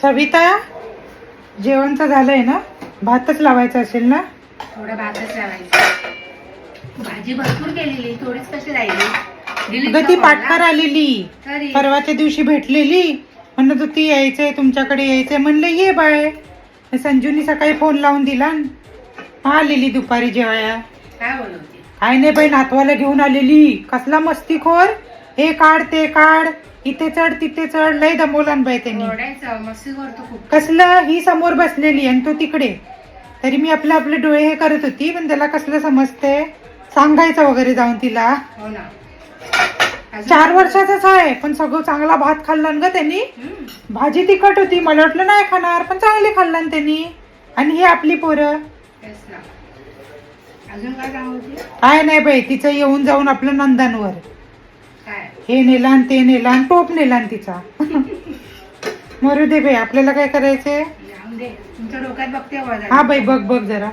सविता, जेवणचं झालंय ना? भातच लावायचा असेल ना? थोडा भातच लावायचा. भाजी भरपूर केलेली, थोडीच कशी राहिली. अगं ती पाटकर आलेली, तरी परवाच्या दिवशी भेटलेली, म्हणत होती यायचंय तुमच्याकडे यायचंय. म्हणलं ये बाय. संजूनी सकाळी फोन लावून दिला, आलेली दुपारी जेवाया. काय बोलवते? काय नाही बाई, नातवाला घेऊन आलेली. कसला मस्तीखोर, हे काढ ते काढ, इथे चढ तिथे चढ, लय दमवलान बाई त्यांनी. ओरडायचं, मस्ती करतो खूप. कसलं, ही समोर बसलेली आणि तो तिकडे. तरी मी आपले डोळे हे करत होती, पण त्याला कसलं समजते, सांगायचं वगैरे जाऊन तिला. हो ना. 4 वर्षाचाच आहे, पण सगळं चांगला भात खाल्ला ग त्यांनी. भाजी तिखट होती, मला वाटलं नाही खाणार, पण चांगली खाल्ला त्यांनी. आणि ही आपली पोरं. तेच ना. अजून काय सांगू होती? काय नाही बाई, तिचं येऊन जाऊन आपलं नंदनवर काय हे नेलान ते नेलान, टोप नेलान तिचा. मरू दे बाई, आपल्याला काय करायचंय. जाऊन दे, तुमच्या डोक्यात बघते आवाज. हा बाई, बघ बघ जरा.